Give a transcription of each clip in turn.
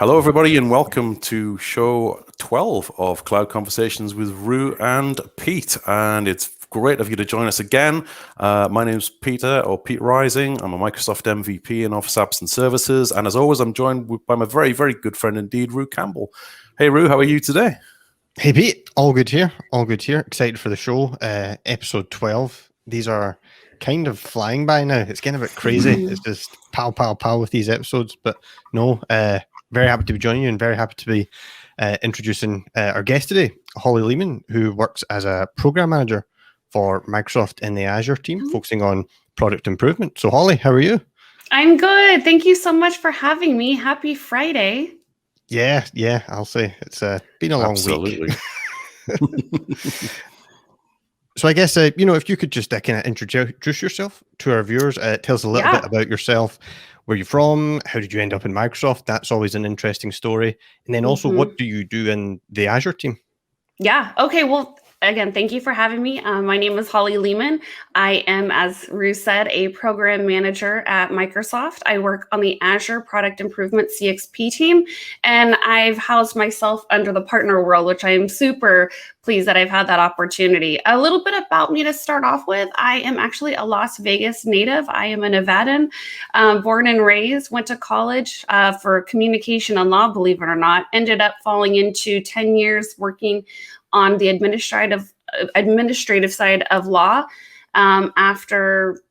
Hello, everybody, and welcome to show 12 of Cloud Conversations with Rue and Pete. And it's great of you to join us again. My name's Peter, or Pete Rising. I'm a Microsoft MVP in Office Apps and Services. And as always, I'm joined by my very, very good friend indeed, Rue Campbell. Hey, Rue, how are you today? Hey, Pete. All good here. All good here. Excited for the show. Episode 12. These are kind of flying by now. It's getting a bit crazy. It's just pow, pow, pow with these episodes. But no, very happy to be joining you and very happy to be introducing our guest today, Holly Lehman, who works as a program manager for Microsoft in the Azure team, focusing on product improvement. So, Holly, how are you? I'm good. Thank you so much for having me. Happy Friday. Yeah, I'll say it's been a long week. So I guess, if you could just kind of introduce yourself to our viewers, tell us a little bit about yourself. Where you're from? How did you end up in Microsoft? That's always an interesting story. And then also, what do you do in the Azure team? Yeah. Okay. Well, again, thank you for having me. My name is Holly Lehman. I am, as Rue said, a program manager at Microsoft. I work on the Azure Product Improvement CxP team, and I've housed myself under the partner world, which I am super pleased that I've had that opportunity. A little bit about me to start off with. I am actually a Las Vegas native. I am a Nevadan, born and raised, went to college for communication and law, believe it or not, ended up falling into 10 years working on the administrative side of law. After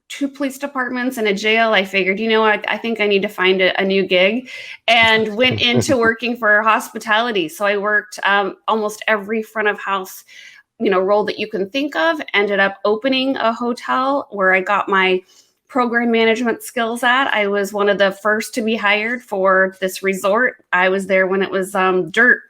2 police departments and a jail, I figured, I think I need to find a new gig, and went into working for hospitality. So I worked almost every front of house, role that you can think of. Ended up opening a hotel where I got my program management skills at. I was one of the first to be hired for this resort. I was there when it was dirt,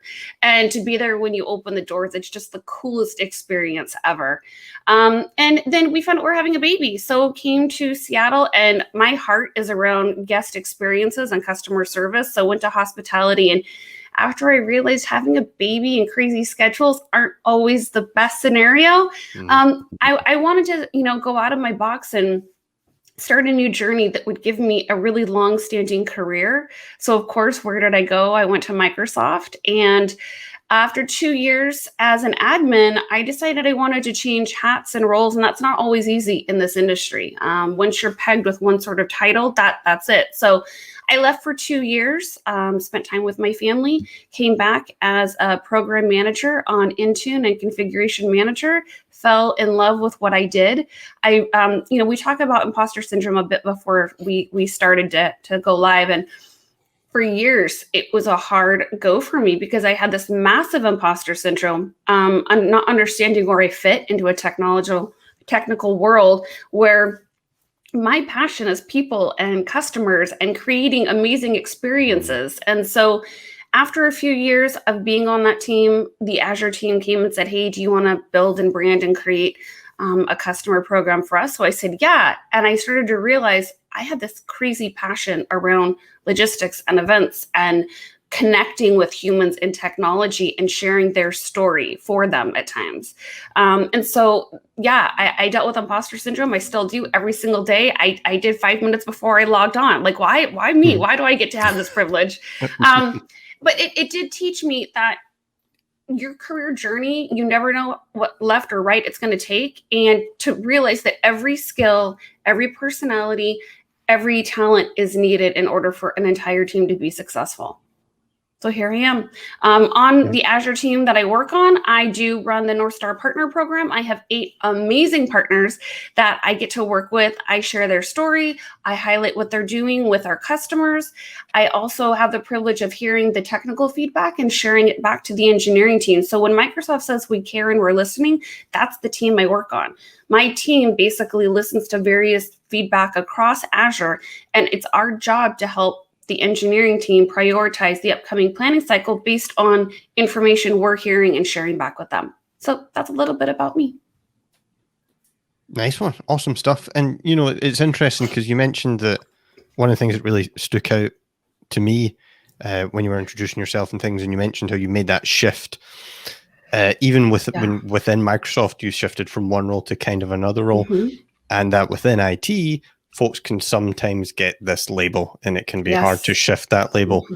and to be there when you open the doors, it's just the coolest experience ever. And then we found out we're having a baby, so came to Seattle, and my heart is around guest experiences and customer service. So went to hospitality, and after I realized having a baby and crazy schedules aren't always the best scenario, I wanted to, go out of my box and start a new journey that would give me a really long-standing career. So of course, where did I go? I went to Microsoft, and after 2 years as an admin, I decided I wanted to change hats and roles, and that's not always easy in this industry. Once you're pegged with one sort of title, that's it. So I left for 2 years, spent time with my family, came back as a program manager on Intune and configuration manager, fell in love with what I did. We talk about imposter syndrome a bit before we started to go live. And for years, it was a hard go for me because I had this massive imposter syndrome. I'm not understanding where I fit into a technical world where my passion is people and customers and creating amazing experiences. And so after a few years of being on that team, the Azure team came and said, hey, do you want to build and brand and create a customer program for us? So I said, yeah. And I started to realize I had this crazy passion around logistics and events and connecting with humans in technology and sharing their story for them at times. And so, I dealt with imposter syndrome. I still do every single day. I did 5 minutes before I logged on. Like, why me? Why do I get to have this privilege? But it did teach me that your career journey, you never know what left or right it's going to take. And to realize that every skill, every personality, every talent is needed in order for an entire team to be successful. So here I am. On the Azure team that I work on, I do run the North Star Partner Program. I have 8 amazing partners that I get to work with. I share their story. I highlight what they're doing with our customers. I also have the privilege of hearing the technical feedback and sharing it back to the engineering team. So when Microsoft says we care and we're listening, that's the team I work on. My team basically listens to various feedback across Azure, and it's our job to help the engineering team prioritize the upcoming planning cycle based on information we're hearing and sharing back with them. So that's a little bit about me. Nice one. Awesome stuff. And, it's interesting because you mentioned that one of the things that really stuck out to me when you were introducing yourself and things, and you mentioned how you made that shift. Even within Microsoft, you shifted from one role to kind of another role, and that within IT, folks can sometimes get this label, and it can be hard to shift that label.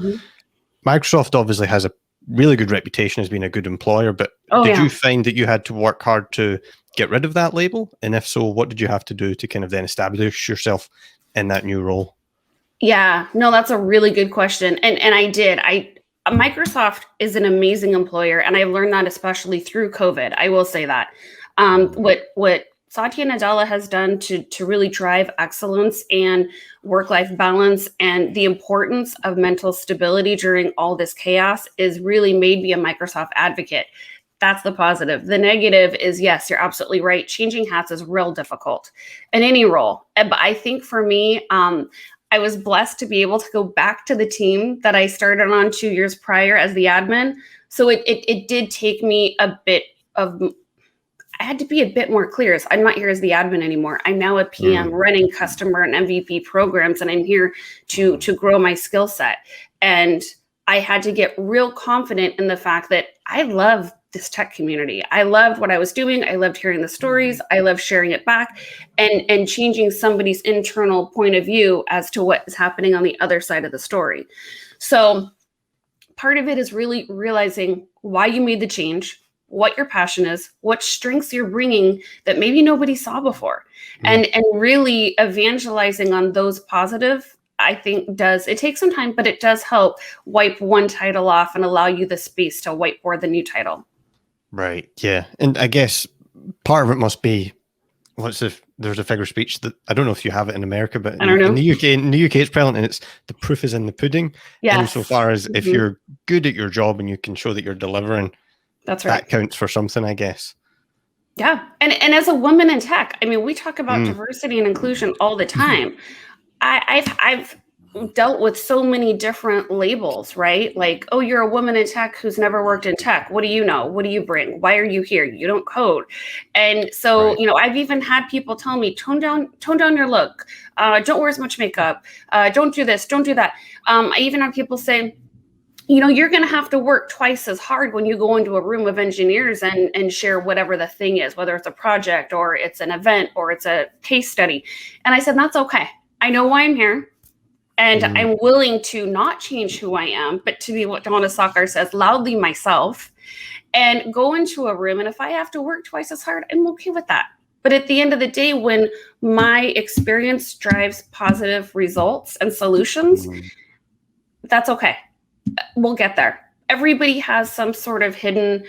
Microsoft obviously has a really good reputation as being a good employer, but did you find that you had to work hard to get rid of that label? And if so, what did you have to do to kind of then establish yourself in that new role? Yeah, no, that's a really good question. And I did. Microsoft is an amazing employer, and I've learned that especially through COVID. I will say that. What Satya Nadella has done to really drive excellence and work-life balance and the importance of mental stability during all this chaos is really made me a Microsoft advocate. That's the positive. The negative is, yes, you're absolutely right. Changing hats is real difficult in any role. But I think for me, I was blessed to be able to go back to the team that I started on 2 years prior as the admin. So it did take me a bit of, I had to be a bit more clear. So I'm not here as the admin anymore. I'm now a PM running customer and MVP programs, and I'm here to grow my skill set. And I had to get real confident in the fact that I love this tech community. I loved what I was doing. I loved hearing the stories. I loved sharing it back and changing somebody's internal point of view as to what is happening on the other side of the story. So part of it is really realizing why you made the change, what your passion is, what strengths you're bringing that maybe nobody saw before, and really evangelizing on those positive. I think it takes some time, but it does help wipe one title off and allow you the space to whiteboard the new title. Right. Yeah. And I guess part of it must be, there's a figure of speech that I don't know if you have it in America, but in the UK it's prevalent, and it's the proof is in the pudding. Yes. Insofar as if you're good at your job and you can show that you're delivering, that's right. That counts for something, I guess. Yeah. And as a woman in tech, I mean, we talk about diversity and inclusion all the time. I've dealt with so many different labels, right? Like, oh, you're a woman in tech who's never worked in tech. What do you know? What do you bring? Why are you here? You don't code. And so, I've even had people tell me, tone down your look. Don't wear as much makeup. Don't do this. Don't do that. I even had people say, you're going to have to work twice as hard when you go into a room of engineers and share whatever the thing is, whether it's a project or it's an event or it's a case study. And I said, that's okay. I know why I'm here. And I'm willing to not change who I am, but to be what Donna Sakar says, loudly myself, and go into a room. And if I have to work twice as hard, I'm okay with that. But at the end of the day, when my experience drives positive results and solutions, that's okay. We'll get there. Everybody has some sort of hidden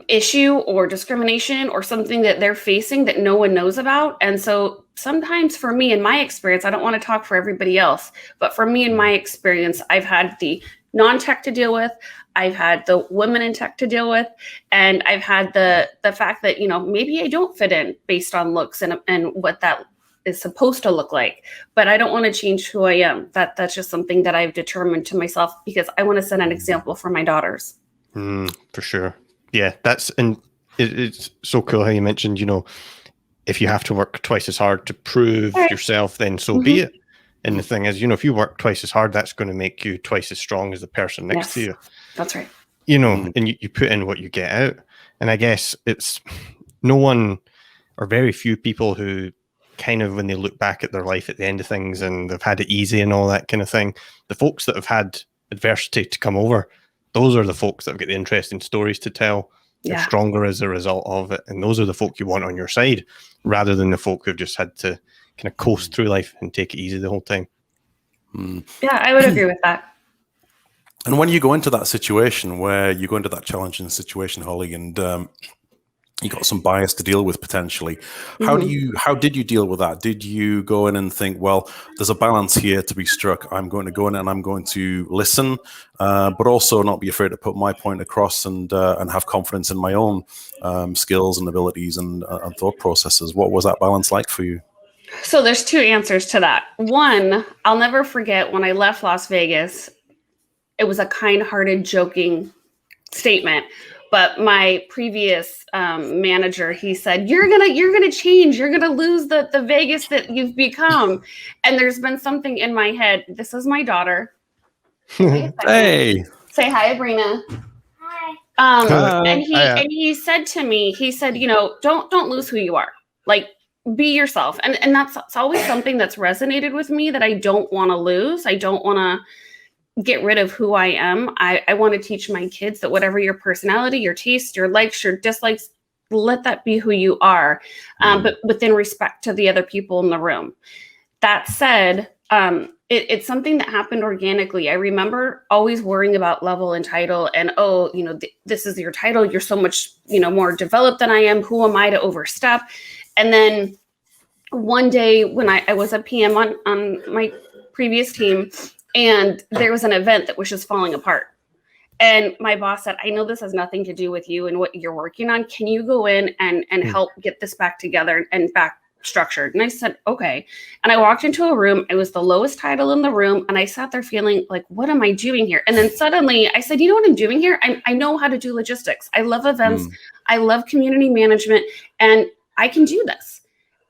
issue or discrimination or something that they're facing that no one knows about. And so sometimes for me, in my experience, I don't want to talk for everybody else, but for me, in my experience, I've had the non-tech to deal with, I've had the women in tech to deal with, and I've had the fact that, maybe I don't fit in based on looks and what that is supposed to look like, but I don't want to change who I am. That's just something that I've determined to myself because I want to set an example for my daughters. For sure. Yeah, it's so cool how you mentioned, if you have to work twice as hard to prove yourself, then so be it. And the thing is, if you work twice as hard, that's going to make you twice as strong as the person next to you. That's right. And you put in what you get out. And I guess it's no one or very few people who kind of, when they look back at their life at the end of things and they've had it easy and all that kind of thing, the folks that have had adversity to come over, those are the folks that have got the interesting stories to tell. They're stronger as a result of it. And those are the folk you want on your side, rather than the folk who've just had to kind of coast through life and take it easy the whole time. Yeah, I would agree with that. And when you go into that situation where you go into that challenging situation, Holly, and you got some bias to deal with potentially, how did you deal with that? Did you go in and think, well, there's a balance here to be struck. I'm going to go in and I'm going to listen, but also not be afraid to put my point across and have confidence in my own skills and abilities and thought processes. What was that balance like for you? So there's two answers to that. One, I'll never forget when I left Las Vegas. It was a kind-hearted, joking statement. But my previous manager, he said, "You're gonna change. You're gonna lose the Vegas that you've become." And there's been something in my head. This is my daughter. Hey, say hi, Abrina. Hi. And he said to me, don't lose who you are. Like, be yourself. And that's always something that's resonated with me that I don't want to lose. I don't want to get rid of who I am. I want to teach my kids that whatever your personality, your taste, your likes, your dislikes, let that be who you are, but within respect to the other people in the room. That said, it's something that happened organically. I remember always worrying about level and title and, this is your title. You're so much, more developed than I am. Who am I to overstep? And then one day when I was a PM on my previous team, and there was an event that was just falling apart. And my boss said, I know this has nothing to do with you and what you're working on. Can you go in and help get this back together and back structured? And I said, okay. And I walked into a room. It was the lowest title in the room. And I sat there feeling like, what am I doing here? And then suddenly I said, you know what I'm doing here? I know how to do logistics. I love events. I love community management, and I can do this.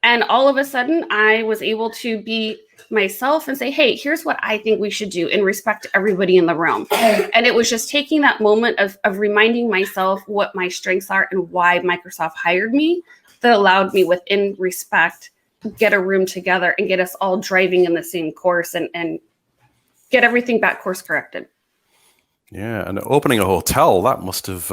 And all of a sudden I was able to be myself and say, hey, here's what I think we should do in respect to everybody in the room. And it was just taking that moment of reminding myself what my strengths are and why Microsoft hired me that allowed me, within respect, get a room together and get us all driving in the same course and get everything back course corrected. Yeah, and opening a hotel, that must have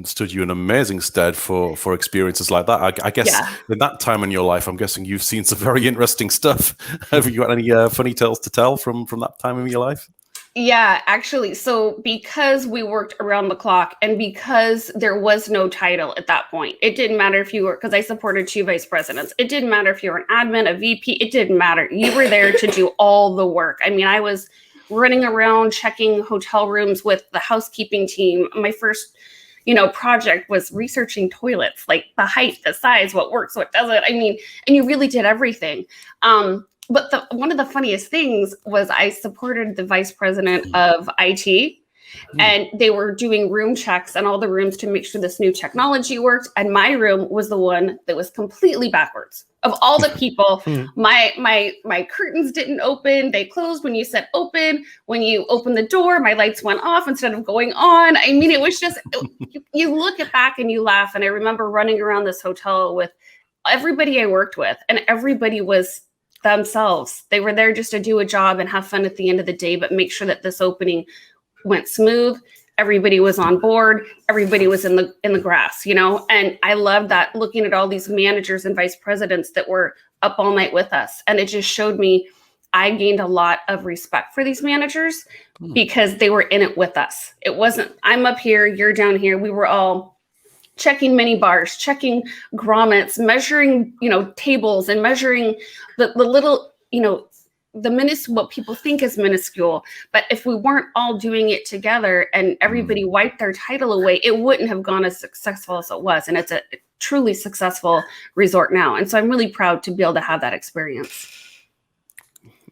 stood you in amazing stead for experiences like that. I guess in that time in your life, I'm guessing you've seen some very interesting stuff. Have you got any funny tales to tell from that time in your life? Yeah, actually. So because we worked around the clock and because there was no title at that point, it didn't matter if you were, because I supported 2 vice presidents. It didn't matter if you were an admin, a VP. It didn't matter. You were there to do all the work. I mean, I was running around checking hotel rooms with the housekeeping team. My first, project was researching toilets, like the height, the size, what works, what doesn't. I mean, and you really did everything. But one of the funniest things was I supported the vice president of IT, and they were doing room checks on all the rooms to make sure this new technology worked. And my room was the one that was completely backwards. Of all the people, my curtains didn't open. They closed when you said open. When you opened the door, my lights went off instead of going on. I mean, it was just, you look back and you laugh. And I remember running around this hotel with everybody I worked with, and everybody was themselves. They were there just to do a job and have fun at the end of the day, but make sure that this opening went smooth. Everybody was on board. Everybody was in the grass, and I loved that, looking at all these managers and vice presidents that were up all night with us. And it just showed me I gained a lot of respect for these managers because they were in it with us. It wasn't, I'm up here, you're down here. We were all checking mini bars, checking grommets, measuring, tables, and measuring the little, what people think is minuscule. But if we weren't all doing it together and everybody wiped their title away, it wouldn't have gone as successful as it was. And it's a truly successful resort now. And so I'm really proud to be able to have that experience.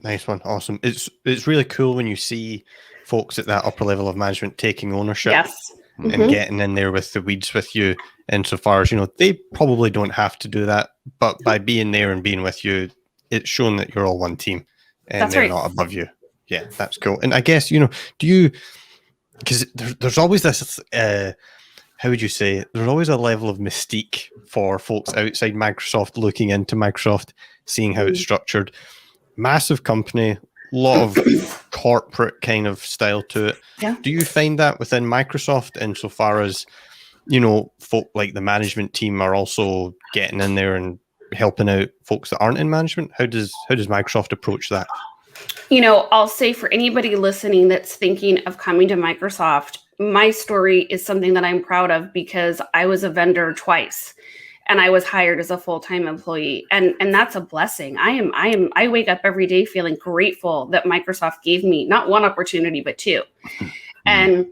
Nice one. Awesome. It's really cool when you see folks at that upper level of management taking ownership. Yes. And getting in there with the weeds with you, insofar as, they probably don't have to do that, but by being there and being with you, it's shown that you're all one team and That's they're right. not above you. Yeah, that's cool. And I guess, do you, because there's always this, how would you say, there's always a level of mystique for folks outside Microsoft looking into Microsoft, seeing how it's structured. Massive company, lot of corporate kind of style to it. Yeah. Do you find that within Microsoft, insofar as, folk like the management team are also getting in there and helping out folks that aren't in management? How does Microsoft approach that? I'll say, for anybody listening that's thinking of coming to Microsoft, my story is something that I'm proud of because I was a vendor twice. And I was hired as a full-time employee. And that's a blessing. I wake up every day feeling grateful that Microsoft gave me not one opportunity, but 2. And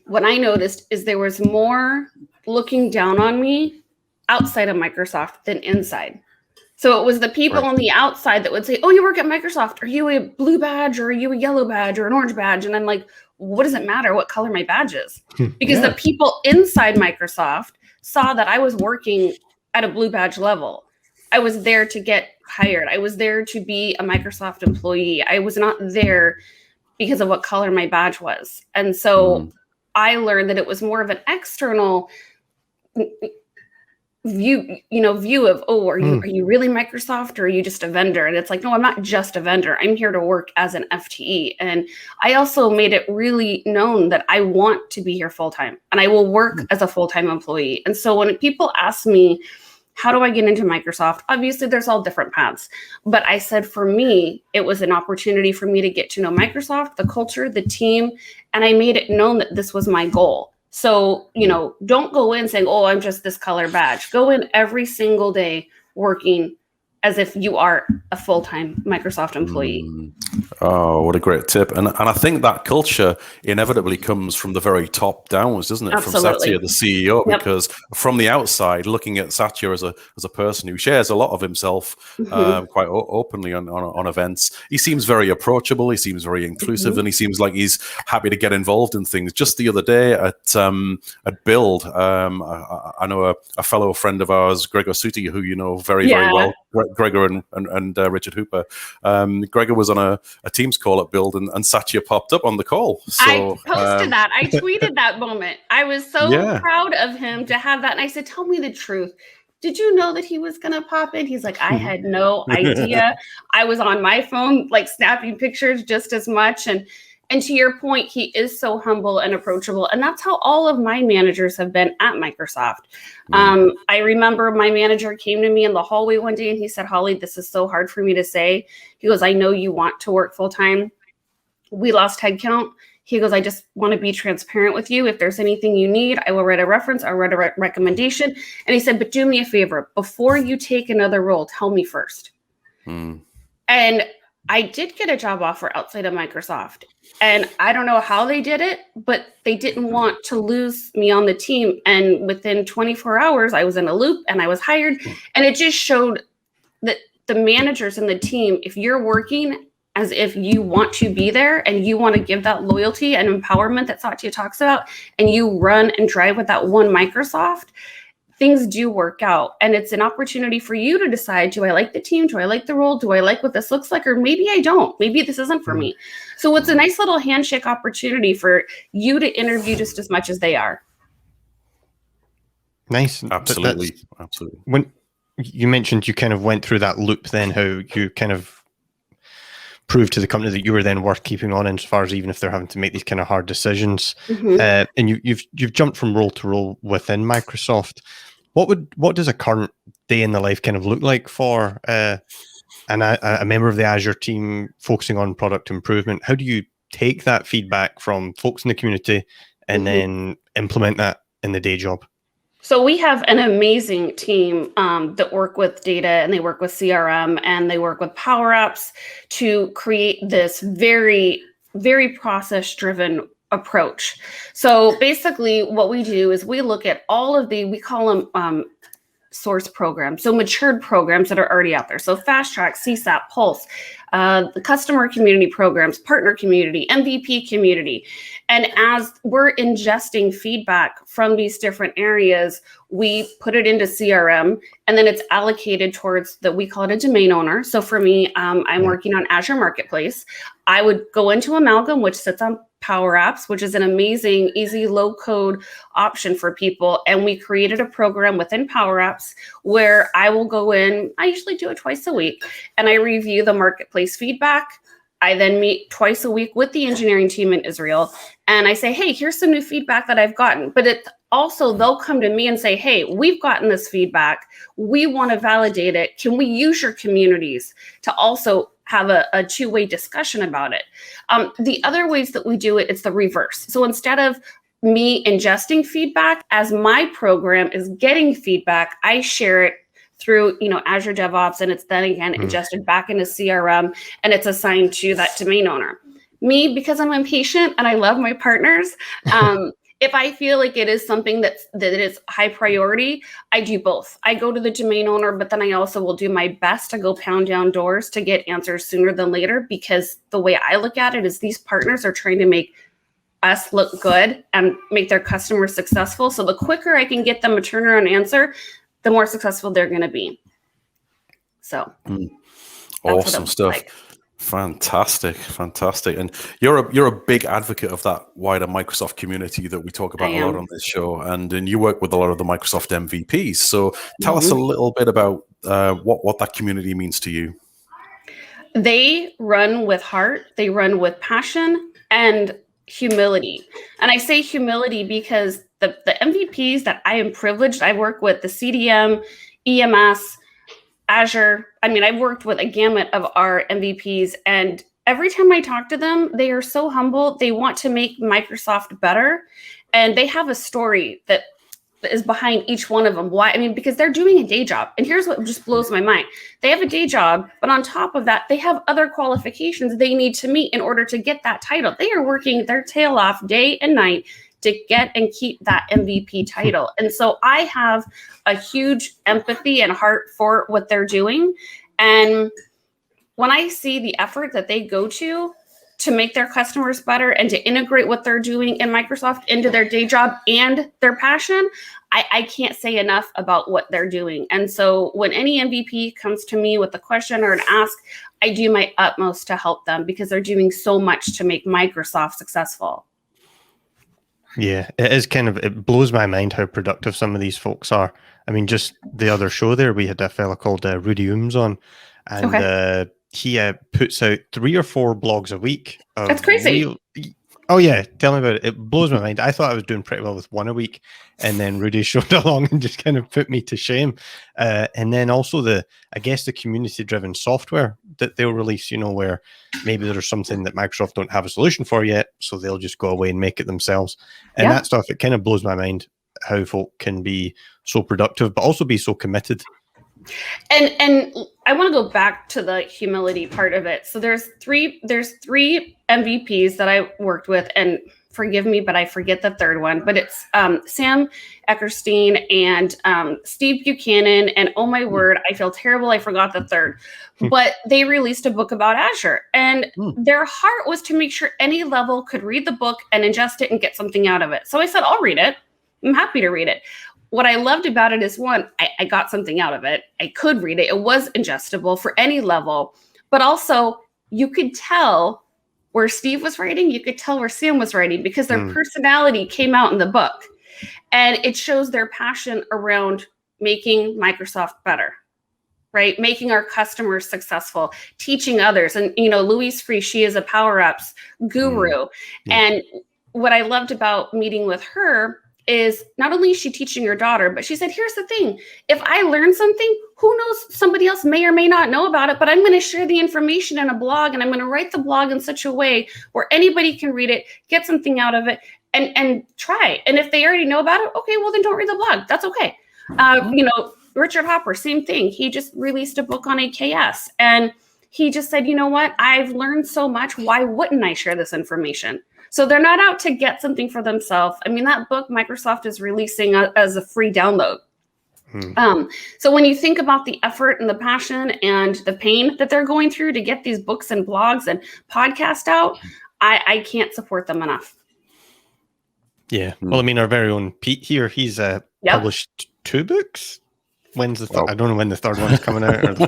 what I noticed is there was more looking down on me outside of Microsoft than inside. So it was the people on the outside that would say, oh, you work at Microsoft. Are you a blue badge, or are you a yellow badge, or an orange badge? And I'm like, what does it matter what color my badge is? Because the people inside Microsoft saw that I was working at a blue badge level. I was there to get hired. I was there to be a Microsoft employee. I was not there because of what color my badge was. And so I learned that it was more of an external view of, oh, are you really Microsoft, or are you just a vendor? And it's like, no, I'm not just a vendor. I'm here to work as an FTE. And I also made it really known that I want to be here full-time and I will work as a full-time employee. And so when people ask me, how do I get into Microsoft? Obviously, there's all different paths. But I said, for me, it was an opportunity for me to get to know Microsoft, the culture, the team, and I made it known that this was my goal. So, don't go in saying, oh, I'm just this color badge. Go in every single day working as if you are a full-time Microsoft employee. Oh, what a great tip. And I think that culture inevitably comes from the very top downwards, doesn't it? Absolutely. From Satya, the CEO, Yep. because from the outside, looking at Satya as a person who shares a lot of himself quite openly on events, he seems very approachable, he seems very inclusive, and he seems like he's happy to get involved in things. Just the other day at Build, I know a fellow friend of ours, Gregor Suti, who you know very well, Gregor and Richard Hooper. Gregor was on a Teams call at Build, and Satya popped up on the call. So, I posted that. I tweeted that moment. I was so proud of him to have that. And I said, tell me the truth. Did you know that he was going to pop in? He's like, I had no idea. I was on my phone, like snapping pictures just as much. And to your point, he is so humble and approachable. And that's how all of my managers have been at Microsoft. I remember my manager came to me in the hallway one day and he said, Holly, this is so hard for me to say. He goes, I know you want to work full time. We lost headcount. He goes, I just want to be transparent with you. If there's anything you need, I will write a reference. I'll write a recommendation. And he said, but do me a favor. Before you take another role, tell me first. And I did get a job offer outside of Microsoft. And I don't know how they did it, but they didn't want to lose me on the team. And within 24 hours, I was in a loop and I was hired. And it just showed that the managers and the team, if you're working as if you want to be there and you want to give that loyalty and empowerment that Satya talks about, and you run and drive with that one Microsoft, things do work out. And it's an opportunity for you to decide, do I like the team? Do I like the role? Do I like what this looks like? Or maybe I don't. Maybe this isn't for me. So it's a nice little handshake opportunity for you to interview just as much as they are. Nice. Absolutely. When you mentioned you kind of went through that loop, then how you kind of proved to the company that you were then worth keeping on, insofar as even if they're having to make these kind of hard decisions. And you've jumped from role to role within Microsoft. What does a current day in the life kind of look like for a member of the Azure team focusing on product improvement? How do you take that feedback from folks in the community and then implement that in the day job? So we have an amazing team that work with data, and they work with CRM, and they work with Power Apps to create this very, very process-driven approach. So basically what we do is we look at all of we call them source programs, so matured programs that are already out there. So Fast Track, CSAP, Pulse, the customer community programs, partner community, MVP community. And as we're ingesting feedback from these different areas, we put it into CRM, and then it's allocated towards we call it a domain owner. So for me, I'm working on Azure Marketplace. I would go into Amalgam, which sits on Power Apps, which is an amazing, easy, low-code option for people. And we created a program within Power Apps where I will go in, I usually do it twice a week, and I review the marketplace feedback. I then meet twice a week with the engineering team in Israel, and I say, hey, here's some new feedback that I've gotten. But it also, they'll come to me and say, hey, we've gotten this feedback. We want to validate it. Can we use your communities to also have a two-way discussion about it? The other ways that we do it, it's the reverse. So instead of me ingesting feedback, as my program is getting feedback, I share it through Azure DevOps, and it's then again ingested back into CRM, and it's assigned to that domain owner. Me, because I'm impatient and I love my partners, if I feel like it is something that is high priority, I do both. I go to the domain owner, but then I also will do my best to go pound down doors to get answers sooner than later, because the way I look at it is these partners are trying to make us look good and make their customers successful. So the quicker I can get them a turnaround answer, the more successful they're going to be. So awesome stuff. Like. Fantastic, fantastic. And you're a big advocate of that wider Microsoft community that we talk about a lot on this show, and you work with a lot of the Microsoft MVPs. So tell us a little bit about what that community means to you. They run with heart, they run with passion and humility. And I say humility because the MVPs that I am privileged, I work with the CDM, EMS, Azure. I mean, I've worked with a gamut of our MVPs, and every time I talk to them, they are so humble. They want to make Microsoft better, and they have a story that is behind each one of them. Why? I mean, because they're doing a day job. And here's what just blows my mind. They have a day job, but on top of that, they have other qualifications they need to meet in order to get that title. They are working their tail off day and night to get and keep that MVP title. And so I have a huge empathy and heart for what they're doing. And when I see the effort that they go to make their customers better and to integrate what they're doing in Microsoft into their day job and their passion, I can't say enough about what they're doing. And so when any MVP comes to me with a question or an ask, I do my utmost to help them because they're doing so much to make Microsoft successful. Yeah, it blows my mind how productive some of these folks are. I mean, just the other show there, we had a fella called Rudy Ooms on, and he puts out 3 or 4 blogs a week. That's crazy. Oh yeah, tell me about it. It blows my mind. I thought I was doing pretty well with 1 a week, and then Rudy showed along and just kind of put me to shame. And then also the community-driven software that they'll release, where maybe there's something that Microsoft don't have a solution for yet, so they'll just go away and make it themselves. And that stuff, it kind of blows my mind how folk can be so productive, but also be so committed. And I want to go back to the humility part of it. So there's three MVPs that I worked with, and forgive me, but I forget the third one. But it's Sam Eckerstein and Steve Buchanan. And oh my word, I feel terrible. I forgot the third. But they released a book about Azure, and their heart was to make sure any level could read the book and ingest it and get something out of it. So I said, I'll read it. I'm happy to read it. What I loved about it is, one, I got something out of it. I could read it. It was ingestible for any level. But also, you could tell where Steve was writing. You could tell where Sam was writing because their personality came out in the book. And it shows their passion around making Microsoft better, right? Making our customers successful, teaching others. And, Louise Free, she is a Power Apps guru. And what I loved about meeting with her is not only is she teaching her daughter, but she said, here's the thing. If I learn something, who knows, somebody else may or may not know about it, but I'm going to share the information in a blog, and I'm going to write the blog in such a way where anybody can read it, get something out of it, and try. And if they already know about it, okay, well, then don't read the blog. That's okay. Richard Hopper, same thing. He just released a book on AKS, and he just said, you know what? I've learned so much. Why wouldn't I share this information? So they're not out to get something for themselves. I mean, that book Microsoft is releasing as a free download. So when you think about the effort and the passion and the pain that they're going through to get these books and blogs and podcasts out, I can't support them enough. Yeah. Well, I mean, our very own Pete here, he's published 2 books. When's the third? I don't know when the third one's coming out.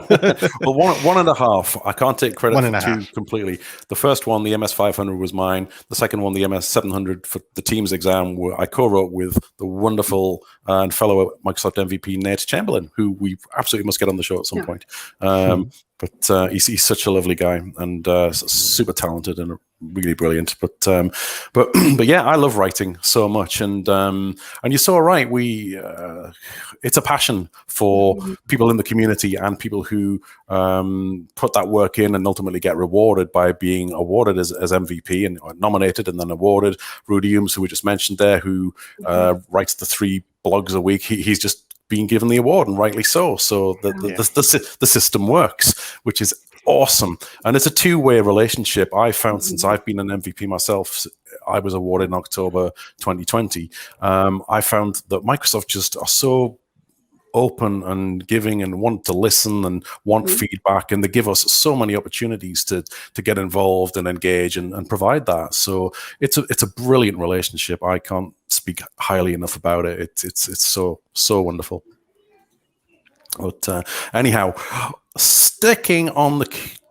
Well, one and a half. I can't take credit for 2 completely. The first one, the MS 500, was mine. The second one, the MS 700 for the Teams exam, I co-wrote with the wonderful and fellow Microsoft MVP Nate Chamberlain, who we absolutely must get on the show at some point. But he's such a lovely guy and super talented and really brilliant. But yeah, I love writing so much, and you're so right. It's a passion for people in the community and people who put that work in and ultimately get rewarded by being awarded as MVP and nominated and then awarded. Rudy Ooms, who we just mentioned there, who writes the 3 blogs a week, he's just being given the award, and rightly so. So the system works, which is awesome. And it's a 2-way relationship. I found since I've been an MVP myself, I was awarded in October 2020. I found that Microsoft just are so open and giving and want to listen and want feedback, and they give us so many opportunities to get involved and engage and provide that. So it's a brilliant relationship. I can't speak highly enough about it. It's so wonderful. But anyhow, sticking on the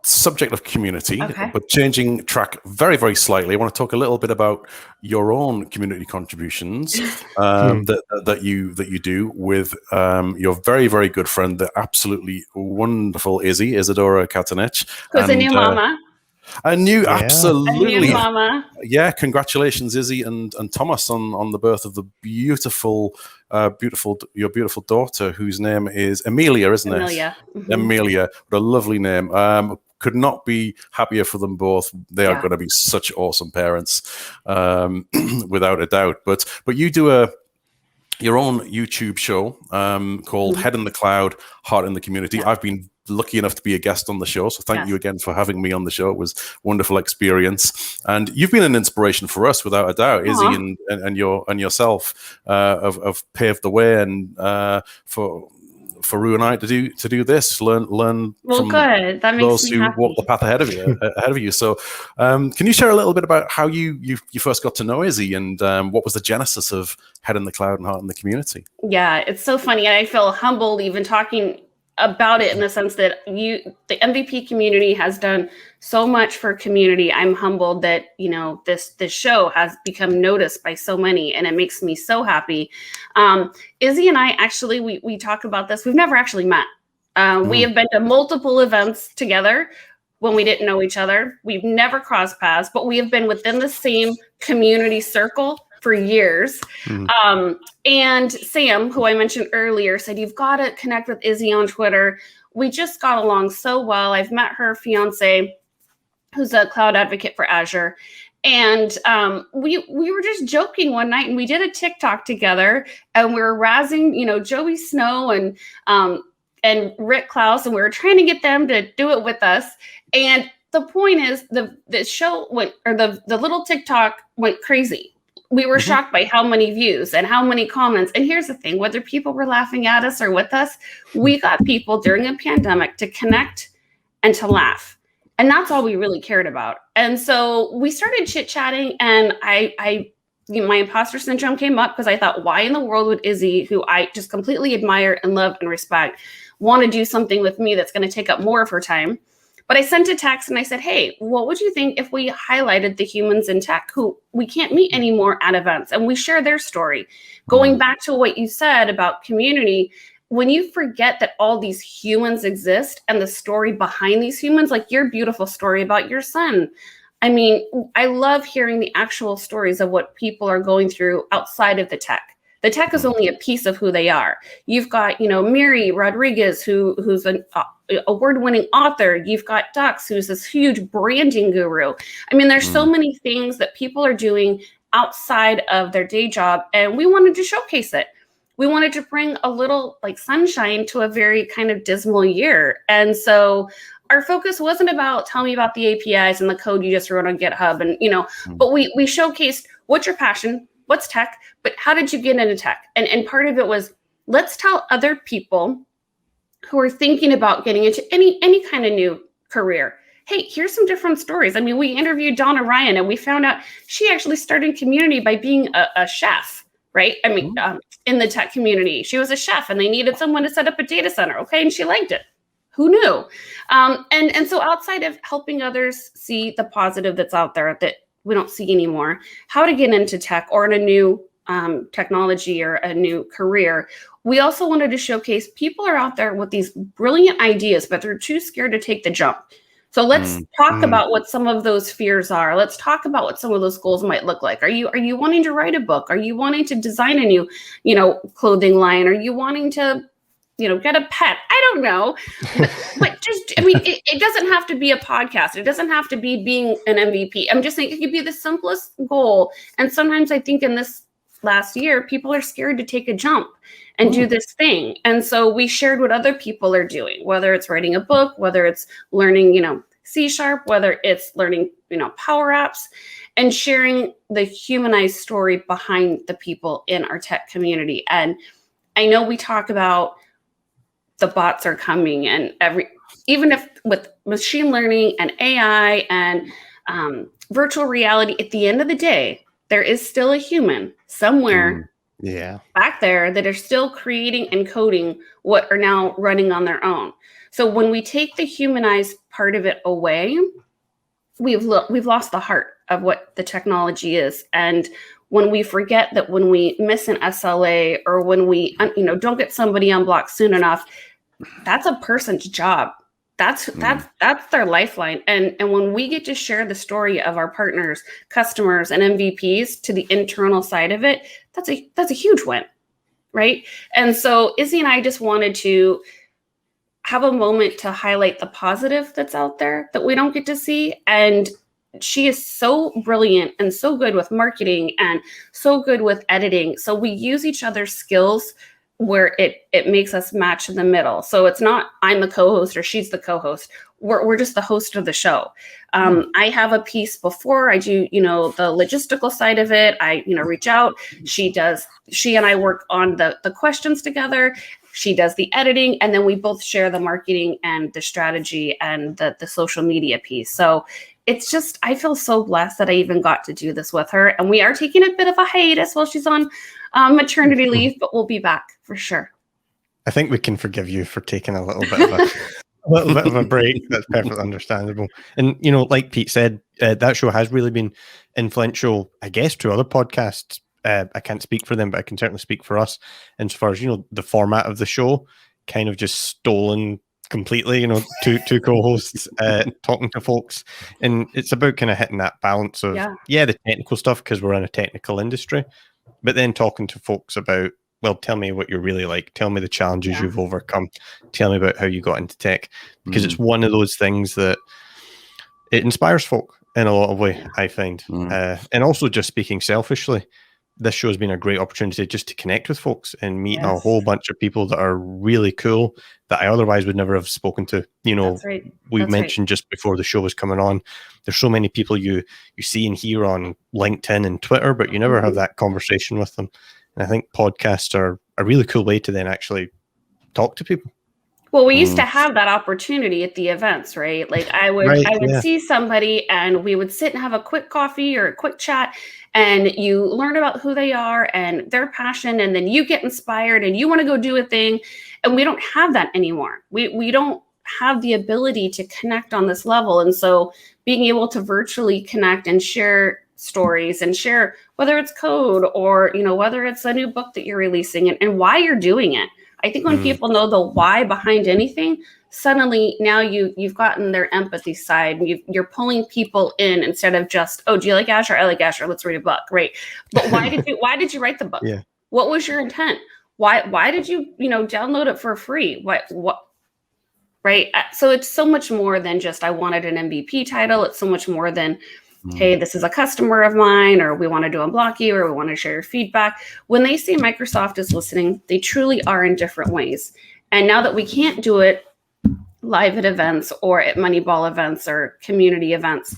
subject of community, Okay. but changing track very, very slightly. I want to talk a little bit about your own community contributions that you do with your very, very good friend, the absolutely wonderful Isidora Katanic. Who's a new mama. A new, Yeah. absolutely. A new mama. Yeah, congratulations, Izzy and Thomas, on the birth of the beautiful your beautiful daughter, whose name is Amelia, isn't it? Amelia. Mm-hmm. Amelia, what a lovely name. Could not be happier for them both. They are Yeah. going to be such awesome parents, without a doubt. But you do your own YouTube show called Head in the Cloud, Heart in the Community. Yeah. I've been lucky enough to be a guest on the show, so thank Yes. you again for having me on the show. It was a wonderful experience, and you've been an inspiration for us, without a doubt. Izzy and yourself have paved the way, and for Rue and I to do this, learn Well, from good. That makes those me who happy. walk the path ahead of you. So, can you share a little bit about how you first got to know Izzy, and what was the genesis of Head in the Cloud and Heart in the Community? Yeah, it's so funny. And I feel humbled even talking about it, in the sense that the MVP community has done so much for community. I'm humbled that, this show has become noticed by so many, and it makes me so happy. Izzy and I actually, we talk about this. We've never actually met. We have been to multiple events together when we didn't know each other. We've never crossed paths, but we have been within the same community circle for years. And Sam, who I mentioned earlier, said, you've got to connect with Izzy on Twitter. We just got along so well. I've met her fiance, who's a cloud advocate for Azure. And we were just joking one night, and we did a TikTok together, and we were razzing, Joey Snow and Rick Klaus, and we were trying to get them to do it with us. And the point is, the show went, or the little TikTok went crazy. We were shocked by how many views and how many comments. And here's the thing, whether people were laughing at us or with us, we got people during a pandemic to connect and to laugh. And that's all we really cared about. And so we started chit-chatting, and my imposter syndrome came up, because I thought, why in the world would Izzy, who I just completely admire and love and respect, want to do something with me that's going to take up more of her time? But I sent a text and I said, hey, what would you think if we highlighted the humans in tech who we can't meet anymore at events, and we share their story? Going back to what you said about community, when you forget that all these humans exist and the story behind these humans, like your beautiful story about your son. I mean, I love hearing the actual stories of what people are going through outside of the tech. The tech is only a piece of who they are. You've got, Miri Rodriguez, who's an award-winning author. You've got Dux, who's this huge branding guru. I mean, there's so many things that people are doing outside of their day job, and we wanted to showcase it. We wanted to bring a little sunshine to a very kind of dismal year. And so our focus wasn't about, tell me about the APIs and the code you just wrote on GitHub, and but we showcased, what's your passion, what's tech, but how did you get into tech? And part of it was, let's tell other people who are thinking about getting into any kind of new career, hey, here's some different stories. I mean, we interviewed Donna Ryan, and we found out she actually started community by being a chef, right? I mean, in the tech community, she was a chef, and they needed someone to set up a data center. Okay, and she liked it. Who knew? And so outside of helping others see the positive that's out there that we don't see anymore, how to get into tech or in a new technology or a new career, we also wanted to showcase people are out there with these brilliant ideas, but they're too scared to take the jump. So let's talk about what some of those fears are. Let's talk about what some of those goals might look like. Are you wanting to write a book? Are you wanting to design a new, clothing line? Are you wanting to, get a pet? I don't know. But just, it doesn't have to be a podcast. It doesn't have to be being an MVP. I'm just saying it could be the simplest goal. And sometimes I think in this last year, people are scared to take a jump and do this thing. And so we shared what other people are doing, whether it's writing a book, whether it's learning, C#, whether it's learning, Power Apps, and sharing the humanized story behind the people in our tech community. And I know we talk about the bots are coming, and even if with machine learning and AI and virtual reality, at the end of the day, there is still a human somewhere back there that are still creating and coding what are now running on their own. So when we take the humanized part of it away, we've lost the heart of what the technology is. And when we forget that, when we miss an SLA, or when we don't get somebody unblocked soon enough, that's a person's job. That's their lifeline. And when we get to share the story of our partners, customers, and MVPs to the internal side of it, that's a huge win, right? And so Izzy and I just wanted to have a moment to highlight the positive that's out there that we don't get to see. And she is so brilliant and so good with marketing and so good with editing. So we use each other's skills where it makes us match in the middle. So it's not I'm the co-host or she's the co-host. We're just the host of the show. I have a piece before I do, the logistical side of it. I, reach out. She and I work on the questions together. She does the editing, and then we both share the marketing and the strategy and the social media piece. So it's just, I feel so blessed that I even got to do this with her. And we are taking a bit of a hiatus while she's on maternity leave, but we'll be back for sure. I think we can forgive you for taking a little bit of a break. That's perfectly understandable. And, like Pete said, that show has really been influential, I guess, to other podcasts. I can't speak for them, but I can certainly speak for us. And as far as, the format of the show, kind of just stolen completely, two co-hosts talking to folks. And it's about kind of hitting that balance of, the technical stuff, because we're in a technical industry, but then talking to folks about, well, tell me what you're really like. Tell me the challenges you've overcome. Tell me about how you got into tech, because it's one of those things that it inspires folk in a lot of way, I find. And also, just speaking selfishly, this show has been a great opportunity just to connect with folks and meet a whole bunch of people that are really cool that I otherwise would never have spoken to. That's right. We mentioned just before the show was coming on, there's so many people you see and hear on LinkedIn and Twitter, but you never have that conversation with them. And I think podcasts are a really cool way to then actually talk to people. Well, we used to have that opportunity at the events, right? Like I would see somebody and we would sit and have a quick coffee or a quick chat, and you learn about who they are and their passion, and then you get inspired and you want to go do a thing. And we don't have that anymore. We don't have the ability to connect on this level. And so being able to virtually connect and share stories and share, whether it's code or, whether it's a new book that you're releasing and why you're doing it. I think when people know the why behind anything, suddenly now you've gotten their empathy side. You're pulling people in instead of just, oh, do you like Azure? I like Azure. Let's read a book. Right. But why did you write the book? Yeah. What was your intent? Why did you, download it for free? What, right. So it's so much more than just, I wanted an MVP title. It's so much more than, hey, this is a customer of mine, or we want to do unblock you, or we want to share your feedback. When they say Microsoft is listening, they truly are in different ways. And now that we can't do it live at events or at Moneyball events or community events,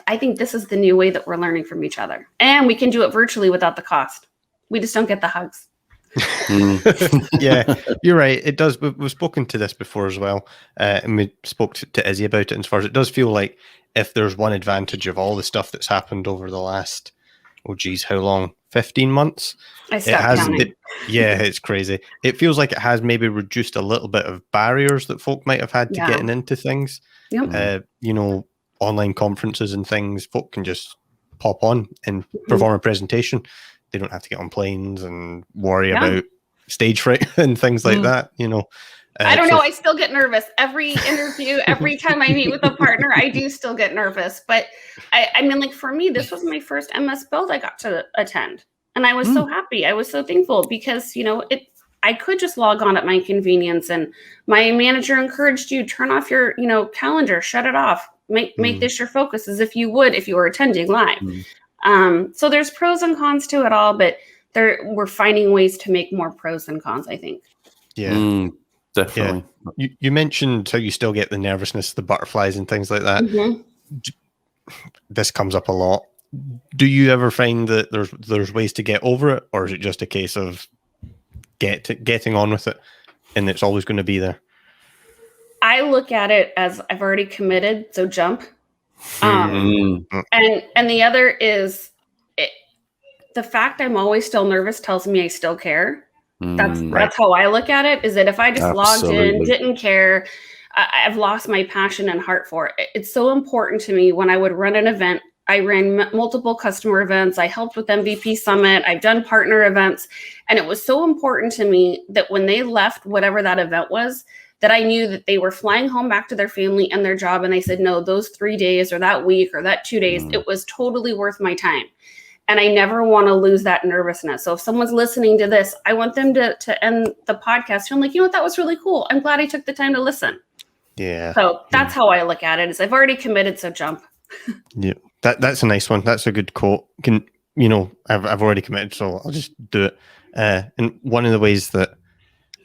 I think this is the new way that we're learning from each other. And we can do it virtually without the cost. We just don't get the hugs. Yeah, you're right. It does. We've spoken to this before as well. And we spoke to Izzy about it. And as far as it does feel like, if there's one advantage of all the stuff that's happened over the last, how long? 15 months? I stopped counting. It's crazy. It feels like it has maybe reduced a little bit of barriers that folk might have had to getting into things. Yep. Online conferences and things, folk can just pop on and perform a presentation. They don't have to get on planes and worry about stage fright and things like that, I don't know. I still get nervous. Every interview, every time I meet with a partner, I do still get nervous. But I mean, like for me, this was my first MS Build I got to attend. And I was so happy. I was so thankful because, I could just log on at my convenience, and my manager encouraged you, turn off your, calendar, shut it off, make this your focus as if you were attending live. So there's pros and cons to it all, but we're finding ways to make more pros than cons, I think. Yeah. Definitely. Yeah. You mentioned how you still get the nervousness, the butterflies and things like that. This comes up a lot. Do you ever find that there's ways to get over it, or is it just a case of getting on with it and it's always going to be there? I look at it as I've already committed, so jump. And the other is the fact I'm always still nervous tells me I still care. That's Right. how I look at it, is that if I just logged in, Absolutely. didn't care, I've lost my passion and heart for it. It's so important to me when I would run an event. I ran multiple customer events. I helped with MVP Summit. I've done partner events. And it was so important to me that when they left whatever that event was, that I knew that they were flying home back to their family and their job. And they said, no, those 3 days or that week or that 2 days, it was totally worth my time. And I never want to lose that nervousness. So if someone's listening to this, I want them to end the podcast feeling like, you know what, that was really cool. I'm glad I took the time to listen. Yeah. So that's how I look at it, is I've already committed, so jump. Yeah. That's a nice one. That's a good quote. I've already committed, so I'll just do it. And one of the ways that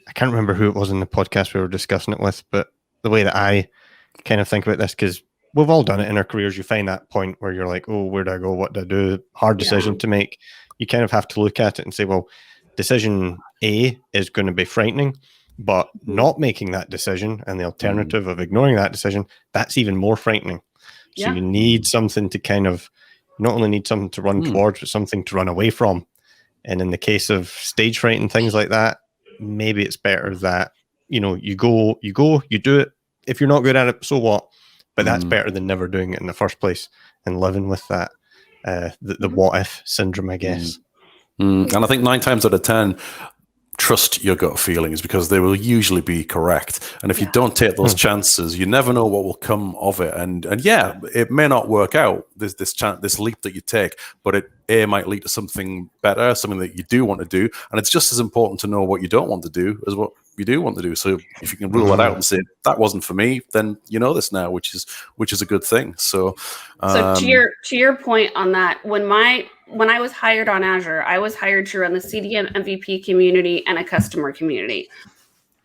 I can't remember who it was in the podcast we were discussing it with, but the way that I kind of think about this, because we've all done it in our careers, you find that point where you're like, oh, where do I go? What do I do? Hard decision to make. You kind of have to look at it and say, well, decision A is going to be frightening, but not making that decision and the alternative of ignoring that decision, that's even more frightening. So you need something to kind of, not only need something to run towards, but something to run away from. And in the case of stage fright and things like that, maybe it's better that, you do it. If you're not good at it, so what? But that's better than never doing it in the first place and living with that, the what if syndrome, I guess. And I think 9 times out of 10, trust your gut feelings, because they will usually be correct. And if you don't take those chances, you never know what will come of it. And yeah, it may not work out, this leap that you take, but it might lead to something better, something that you do want to do. And it's just as important to know what you don't want to do as what you do want to do. So if you can rule that out and say that wasn't for me, then you know this now, which is a good thing. So to your point on that, when I was hired on Azure, I was hired to run the CDM MVP community and a customer community.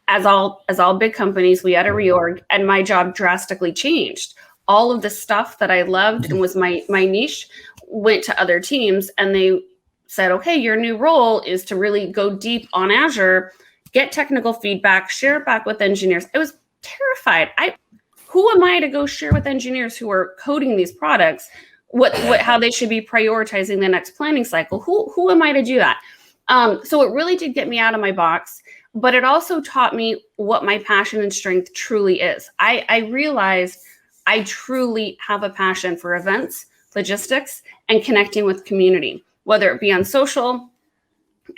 As all big companies, we had a reorg, and my job drastically changed. All of the stuff that I loved and was my niche went to other teams, and they said, okay, your new role is to really go deep on Azure, get technical feedback, share it back with engineers. I was terrified. Who am I to go share with engineers who are coding these products how they should be prioritizing the next planning cycle? Who am I to do that? So it really did get me out of my box, but it also taught me what my passion and strength truly is. I realized I truly have a passion for events, logistics, and connecting with community, whether it be on social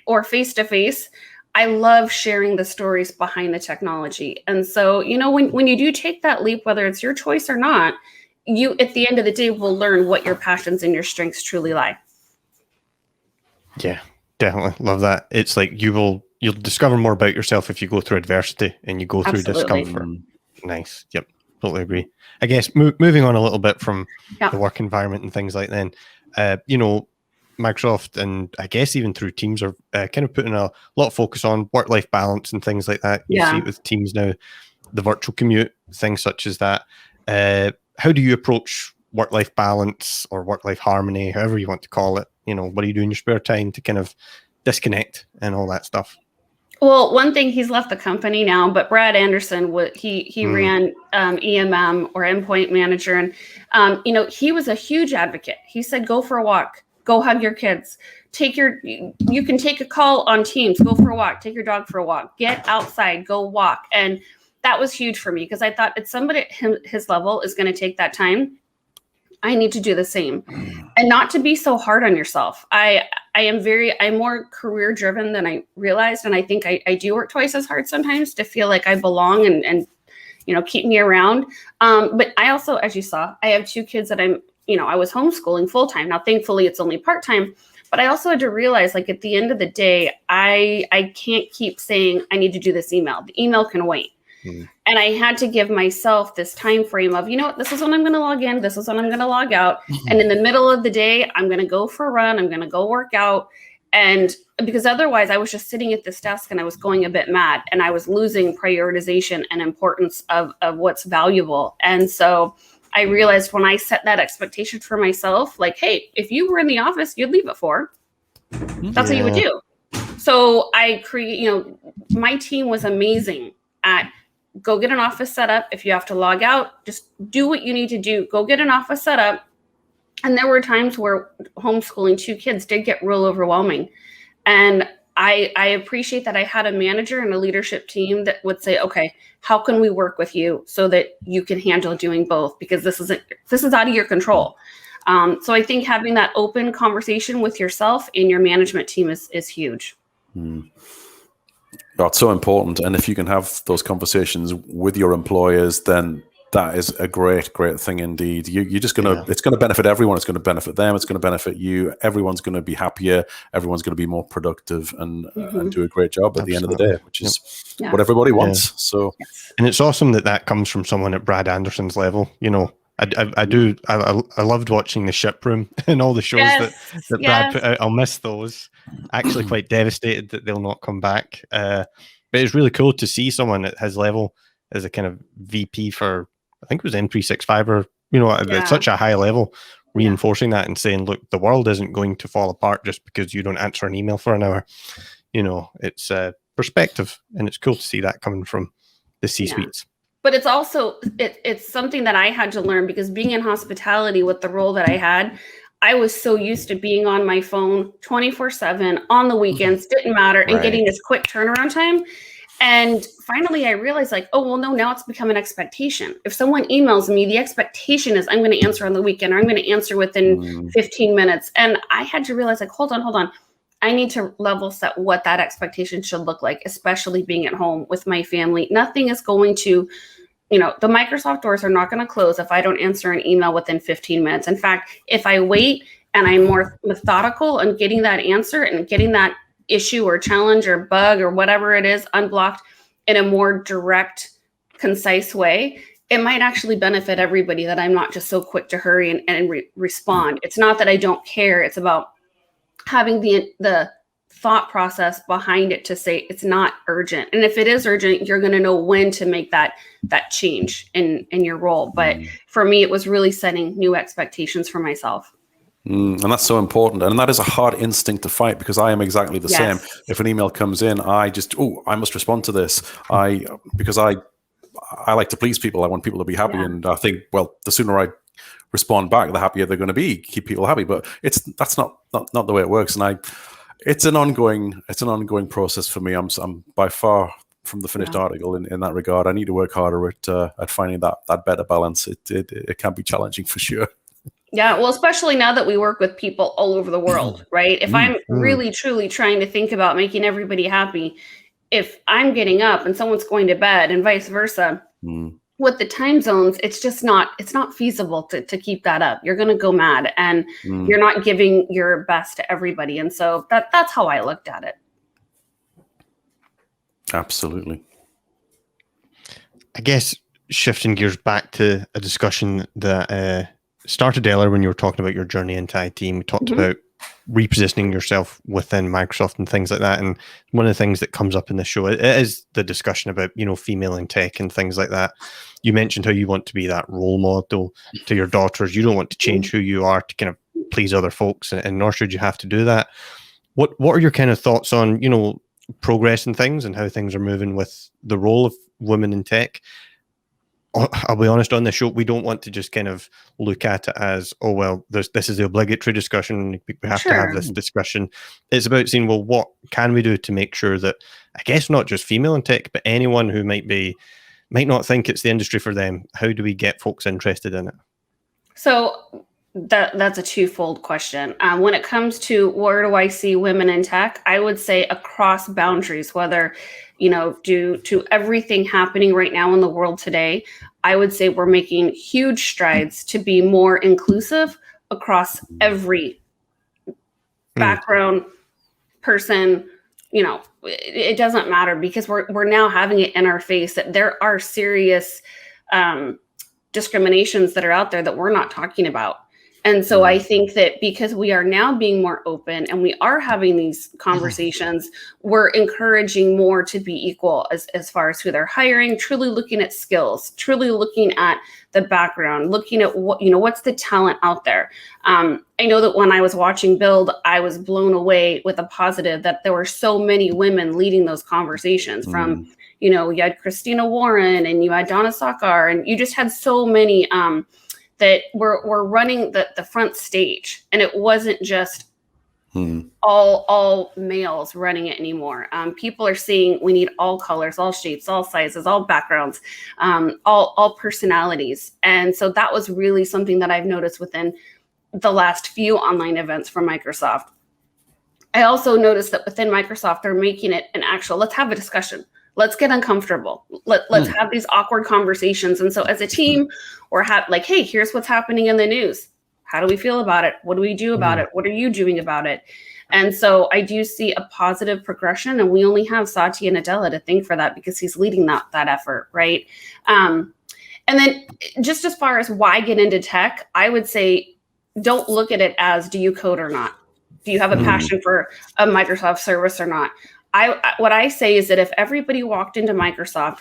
or face-to-face. I love sharing the stories behind the technology. And so, when you do take that leap, whether it's your choice or not, you, at the end of the day, will learn what your passions and your strengths truly lie. Yeah, definitely. Love that. It's like you'll discover more about yourself if you go through adversity and you go through discomfort. Nice. Yep. Totally agree. I guess moving on a little bit from the work environment and things like that, Microsoft and I guess even through Teams are kind of putting a lot of focus on work-life balance and things like that. You see it with Teams now, the virtual commute, things such as that. How do you approach work-life balance or work-life harmony, however you want to call it? What do you do in your spare time to kind of disconnect and all that stuff? Well, one thing, he's left the company now, but Brad Anderson, he ran EMM or Endpoint Manager. And, he was a huge advocate. He said, go for a walk, go hug your kids, you can take a call on Teams, go for a walk, take your dog for a walk, get outside, go walk. And that was huge for me, because I thought if somebody at his level is going to take that time, I need to do the same, and not to be so hard on yourself. I'm more career driven than I realized. And I think I do work twice as hard sometimes to feel like I belong and keep me around. But I also, as you saw, I have 2 kids that I was homeschooling full time. Now, thankfully it's only part-time, but I also had to realize, like, at the end of the day, I can't keep saying I need to do this email. The email can wait. And I had to give myself this time frame of, this is when I'm going to log in. This is when I'm going to log out. And in the middle of the day, I'm going to go for a run. I'm going to go work out. And because otherwise I was just sitting at this desk and I was going a bit mad, and I was losing prioritization and importance of what's valuable. And so I realized when I set that expectation for myself, like, hey, if you were in the office, you'd leave at 4. That's what you would do. So I my team was amazing at go get an office set up. If you have to log out, just do what you need to do. Go get an office set up, And there were times where homeschooling 2 kids did get real overwhelming. And I appreciate that I had a manager and a leadership team that would say, okay, how can we work with you so that you can handle doing both? Because this is out of your control. So I think having that open conversation with yourself and your management team is huge. That's so important. And if you can have those conversations with your employers, then that is a great thing indeed. You're just gonna, it's gonna benefit everyone. It's gonna benefit them. It's gonna benefit you. Everyone's gonna be happier. Everyone's gonna be more productive and do a great job at the end of the day, which is what everybody wants. So, and it's awesome that comes from someone at Brad Anderson's level. You know, I loved watching The Ship Room and all the shows that Brad put out. I'll miss those. Actually, quite devastated that they'll not come back. But it's really cool to see someone at his level as a kind of VP for, I think it was M365 or, you know, at such a high level, reinforcing that and saying, look, the world isn't going to fall apart just because you don't answer an email for an hour. You know, it's perspective, and it's cool to see that coming from the C-suites. But it's also, it's something that I had to learn, because being in hospitality with the role that I had, I was so used to being on my phone 24/7 on the weekends, didn't matter, and getting this quick turnaround time. And finally I realized, like, oh, well, no, now it's become an expectation. If someone emails me, the expectation is I'm going to answer on the weekend, or I'm going to answer within 15 minutes. And I had to realize, like, hold on. I need to level set what that expectation should look like, especially being at home with my family. Nothing is going to, you know, the Microsoft doors are not going to close if I don't answer an email within 15 minutes. In fact, if I wait and I'm more methodical in getting that answer and getting that issue or challenge or bug or whatever it is unblocked in a more direct, concise way, it might actually benefit everybody that I'm not just so quick to hurry and respond. It's not that I don't care. It's about having the thought process behind it to say it's not urgent. And if it is urgent, you're going to know when to make that change in your role. But for me, it was really setting new expectations for myself. And that's so important. And that is a hard instinct to fight, because I am exactly the same. If an email comes in, I just, I must respond to this. Because I like to please people. I want people to be happy. And I think, well, the sooner I respond back, the happier they're going to be, keep people happy. But that's not the way it works. And it's an ongoing process for me. I'm by far from the finished article in that regard. I need to work harder at finding that better balance. It can be challenging for sure. Yeah, well, especially now that we work with people all over the world, right? If I'm really, truly trying to think about making everybody happy, if I'm getting up and someone's going to bed and vice versa, with the time zones, it's not feasible to keep that up. You're going to go mad, and you're not giving your best to everybody. And so that's how I looked at it. Absolutely. I guess shifting gears back to a discussion that started earlier when you were talking about your journey into IT, and we talked about repositioning yourself within Microsoft and things like that. And one of the things that comes up in the show is the discussion about, you know, female in tech and things like that. You mentioned how you want to be that role model to your daughters. You don't want to change who you are to kind of please other folks, and nor should you have to do that. What are your kind of thoughts on, you know, progress and things, and how things are moving with the role of women in tech? I'll be honest, on the show, we don't want to just kind of look at it as, oh, well, this is the obligatory discussion. We have to have this discussion. It's about seeing, well, what can we do to make sure that, I guess, not just female in tech, but anyone who might not think it's the industry for them, how do we get folks interested in it? So that's a twofold question. When it comes to where do I see women in tech, I would say across boundaries, whether, you know, due to everything happening right now in the world today, I would say we're making huge strides to be more inclusive across every background, person. You know, it doesn't matter, because we're now having it in our face that there are serious discriminations that are out there that we're not talking about. And so I think that because we are now being more open and we are having these conversations, we're encouraging more to be equal as far as who they're hiring, truly looking at skills, truly looking at the background, looking at what, you know, what's the talent out there. I know that when I was watching Build, I was blown away with a positive that there were so many women leading those conversations from, you know, you had Christina Warren and you had Donna Sakar, and you just had so many that we're running the front stage, and it wasn't just all males running it anymore. People are seeing we need all colors, all shapes, all sizes, all backgrounds, all personalities. And so that was really something that I've noticed within the last few online events from Microsoft. I also noticed that within Microsoft, they're making it an actual, let's have a discussion. Let's get uncomfortable. Let's have these awkward conversations. And so as a team, we're like, hey, here's what's happening in the news. How do we feel about it? What do we do about it? What are you doing about it? And so I do see a positive progression, and we only have Satya Nadella to thank for that, because he's leading that effort, right? And then just as far as why get into tech, I would say don't look at it as, do you code or not? Do you have a passion for a Microsoft service or not? What I say is that if everybody walked into Microsoft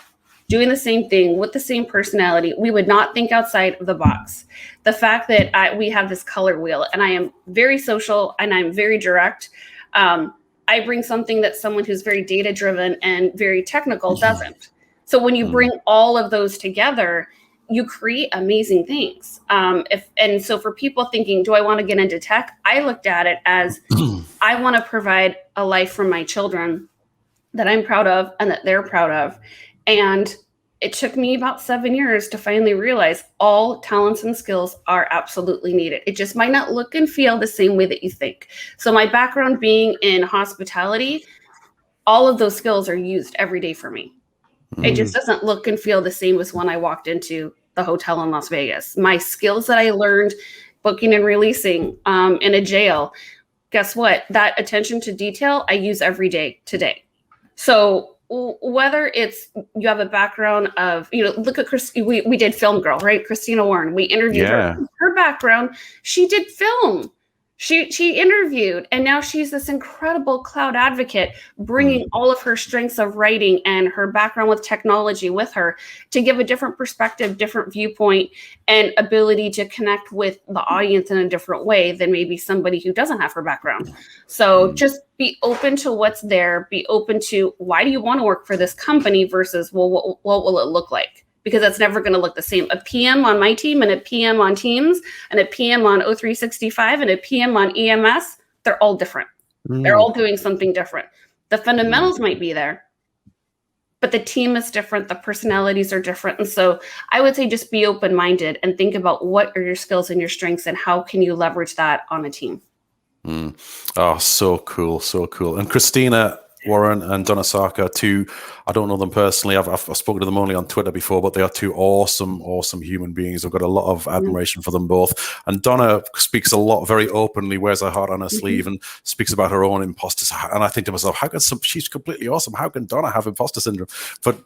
doing the same thing with the same personality, we would not think outside of the box. The fact that we have this color wheel, and I am very social and I'm very direct. I bring something that someone who's very data driven and very technical doesn't. So when you bring all of those together, you create amazing things. And so for people thinking, do I want to get into tech? I looked at it as I want to provide a life for my children that I'm proud of and that they're proud of. And it took me about 7 years to finally realize all talents and skills are absolutely needed. It just might not look and feel the same way that you think. So my background being in hospitality, all of those skills are used every day for me. It just doesn't look and feel the same as when I walked into the hotel in Las Vegas. My skills that I learned booking and releasing in a jail, guess what? That attention to detail I use every day today. So whether it's you have a background of, look at we did Film Girl, right? Christina Warren, we interviewed her. Her background, she did film. She interviewed, and now she's this incredible cloud advocate, bringing all of her strengths of writing and her background with technology with her to give a different perspective, different viewpoint, and ability to connect with the audience in a different way than maybe somebody who doesn't have her background. So just be open to what's there. Be open to, why do you want to work for this company versus, well, what will it look like? Because that's never going to look the same. A PM on my team and a PM on Teams and a PM on O365 and a PM on EMS, they're all different. They're all doing something different. The fundamentals might be there, but the team is different. The personalities are different. And so I would say just be open-minded and think about what are your skills and your strengths and how can you leverage that on a team. Oh, so cool. So cool. And Christina Warren and Donna Sarkar, two, I don't know them personally. I've spoken to them only on Twitter before, but they are two awesome human beings. I've got a lot of admiration for them both. And Donna speaks a lot, very openly, wears her heart on her sleeve, and speaks about her own imposter. And I think to myself, how can she's completely awesome. How can Donna have imposter syndrome? But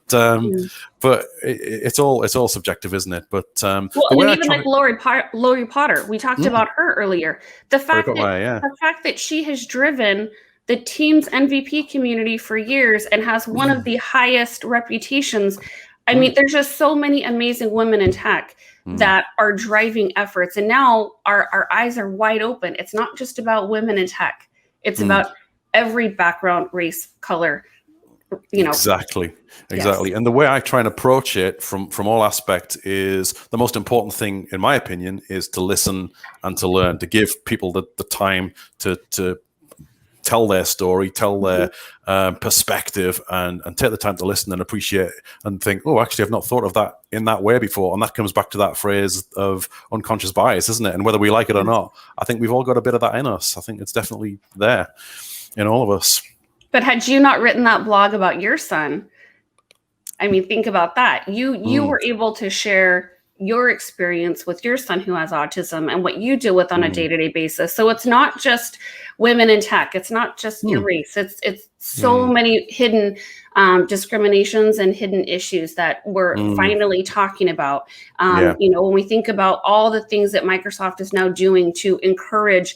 it's all subjective, isn't it? But even like Lori Potter, we talked about her earlier. The fact that she has driven the team's MVP community for years and has one of the highest reputations. I mean, there's just so many amazing women in tech that are driving efforts. And now our eyes are wide open. It's not just about women in tech. It's about every background, race, color, Exactly. Yes. And the way I try and approach it from all aspects is the most important thing, in my opinion, is to listen and to learn, to give people the time to tell their story, tell their perspective, and take the time to listen and appreciate and think, oh, actually, I've not thought of that in that way before. And that comes back to that phrase of unconscious bias, isn't it? And whether we like it or not, I think we've all got a bit of that in us. I think it's definitely there in all of us. But had you not written that blog about your son, I mean, think about that. You were able to share your experience with your son who has autism and what you deal with on a day-to-day basis. So it's not just women in tech. It's not just your race. It's so many hidden discriminations and hidden issues that we're finally talking about. When we think about all the things that Microsoft is now doing to encourage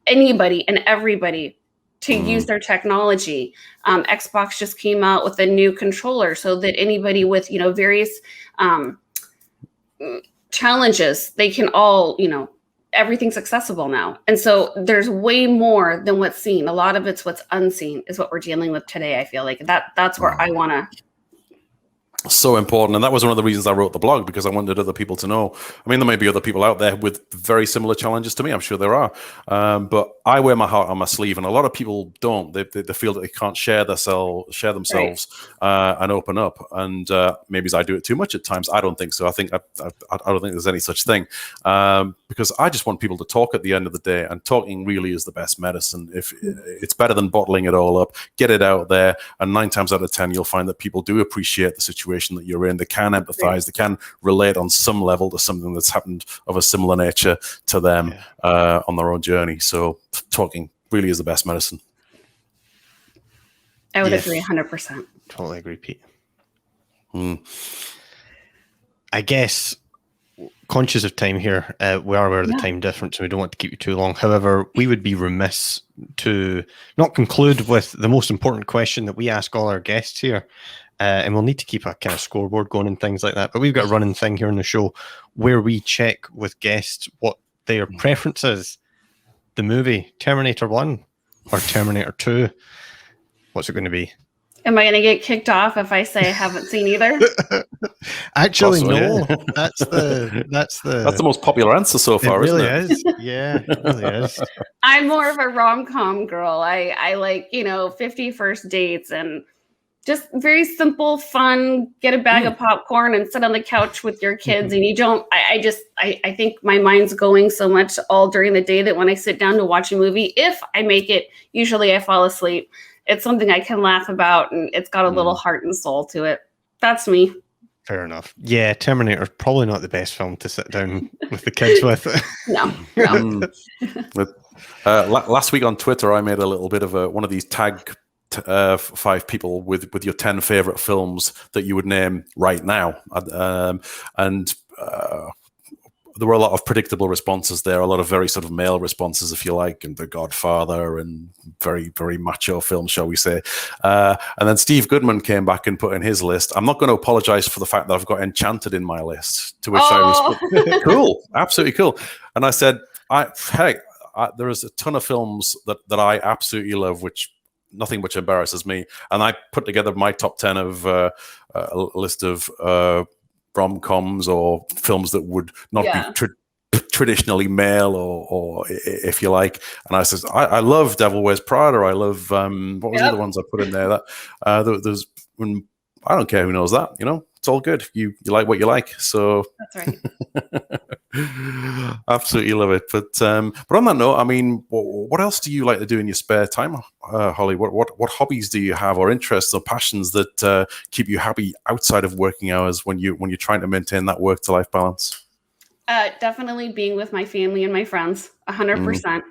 anybody and everybody to use their technology. Xbox just came out with a new controller so that anybody with, various challenges, they can all, everything's accessible now. And so there's way more than what's seen. A lot of it's what's unseen is what we're dealing with today. I feel like that's where I want to so important. And that was one of the reasons I wrote the blog, because I wanted other people to know. I mean, there may be other people out there with very similar challenges to me. I'm sure there are. But I wear my heart on my sleeve, and a lot of people don't. They feel that they can't share themselves and open up. And maybe I do it too much at times. I don't think so. I don't think there's any such thing, because I just want people to talk at the end of the day, and talking really is the best medicine. If it's better than bottling it all up, get it out there. And 9 times out of 10, you'll find that people do appreciate the situation that you're in. They can empathize, they can relate on some level to something that's happened of a similar nature to them on their own journey. So talking really is the best medicine. I would agree 100%. Totally agree, Pete. I guess, conscious of time here, we are aware of the time difference and we don't want to keep you too long. However, we would be remiss to not conclude with the most important question that we ask all our guests here. And we'll need to keep a kind of scoreboard going and things like that. But we've got a running thing here on the show where we check with guests what their preference is. The movie, Terminator 1 or Terminator 2? What's it going to be? Am I going to get kicked off if I say I haven't seen either? Actually, Possibly, no. yeah. That's the most popular answer so far, it really isn't it? is. Yeah, it really is. I'm more of a rom-com girl. I like, 50 First Dates and just very simple, fun, get a bag of popcorn and sit on the couch with your kids. And you don't, I think my mind's going so much all during the day that when I sit down to watch a movie, if I make it, usually I fall asleep. It's something I can laugh about, and it's got a little heart and soul to it. That's me. Fair enough. Yeah, Terminator is probably not the best film to sit down with the kids with. No. Last week on Twitter, I made a little bit of one of these tag 5 people with your 10 favorite films that you would name right now, and there were a lot of predictable responses there, a lot of very sort of male responses, if you like, and The Godfather and very, very macho films, shall we say. And then Steve Goodman came back and put in his list. I'm not going to apologize for the fact that I've got Enchanted in my list, to which I responded, cool, absolutely cool. And I said, there is a ton of films that I absolutely love, nothing which embarrasses me. And I put together my top 10 of a list of rom-coms or films that would not be traditionally male, or if you like. And I says, I love Devil Wears Prada. I love what was the other ones I put in there? That there's I don't care who knows that. It's all good. You like what you like. So that's right. Absolutely love it. But on that note, I mean, what else do you like to do in your spare time, Holly? What hobbies do you have, or interests or passions that keep you happy outside of working hours when you're trying to maintain that work to life balance? Definitely being with my family and my friends, 100%.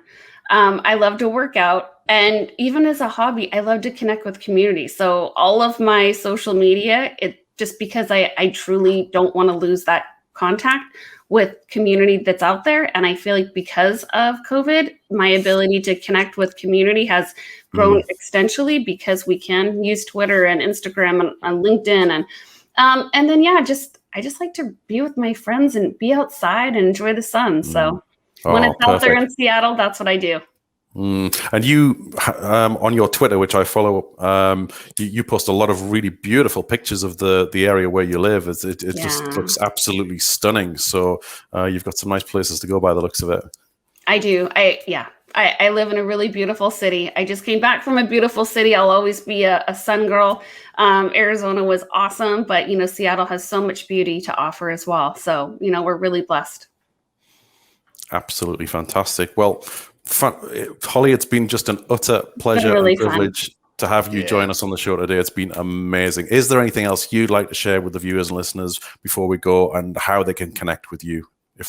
I love to work out. And even as a hobby, I love to connect with community. So all of my social media, just because I truly don't want to lose that contact with community that's out there. And I feel like because of COVID, my ability to connect with community has grown exponentially, because we can use Twitter and Instagram and LinkedIn. And then, I just like to be with my friends and be outside and enjoy the sun. So when it's out there in Seattle, that's what I do. And you, on your Twitter, which I follow, you post a lot of really beautiful pictures of the area where you live. It just looks absolutely stunning. So you've got some nice places to go by the looks of it. I do. I live in a really beautiful city. I just came back from a beautiful city. I'll always be a sun girl. Arizona was awesome, but Seattle has so much beauty to offer as well. So we're really blessed. Absolutely fantastic. Well, Holly, it's been just an utter pleasure and privilege to have you join us on the show today. It's been amazing. Is there anything else you'd like to share with the viewers and listeners before we go, and how they can connect with you?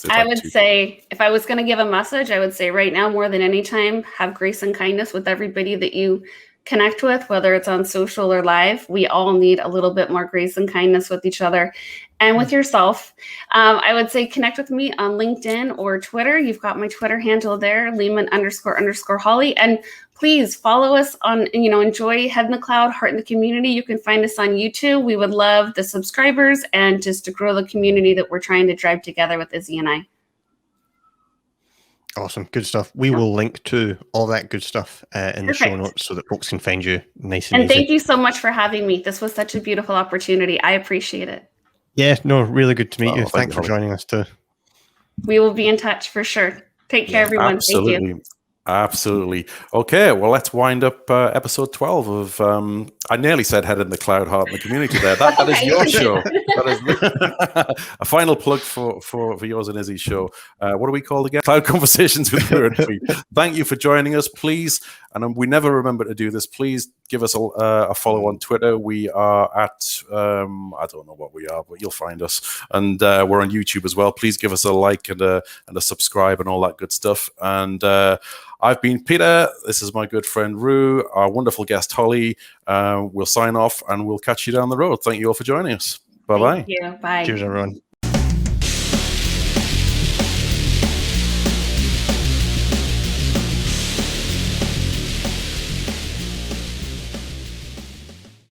I would say, if I was going to give a message, I would say right now, more than any time, have grace and kindness with everybody that you connect with, whether it's on social or live. We all need a little bit more grace and kindness with each other and with yourself. I would say connect with me on LinkedIn or Twitter. You've got my Twitter handle there, Lehman__Holly. And please follow us on, enjoy Head in the Cloud, Heart in the Community. You can find us on YouTube. We would love the subscribers and just to grow the community that we're trying to drive together with Izzy and I. Awesome. Good stuff. We will link to all that good stuff in the show Perfect. notes so that folks can find you nice and And easy. thank you so much for having me. This was such a beautiful opportunity. I appreciate it. Yeah, no, really good to meet you. Thank Thanks you, for Holly. joining us too. We will be in touch for sure. Take care, everyone. Absolutely. Thank you. Absolutely. Okay, well, let's wind up episode 12 of, I nearly said Head in the Cloud, Heart in the Community there. That is Okay, your you can show. That is a final plug for yours and Izzy's show. What are we called again? Cloud Conversations with Rue and Pete. Thank you for joining us. Please, and we never remember to do this, please give us a follow on Twitter. We are at, I don't know what we are, but you'll find us. And we're on YouTube as well. Please give us a like and a subscribe and all that good stuff. And I've been Peter. This is my good friend Rue, our wonderful guest Holly. We'll sign off and we'll catch you down the road. Thank you all for joining us. Bye-bye. Thank you. Bye. Cheers, everyone.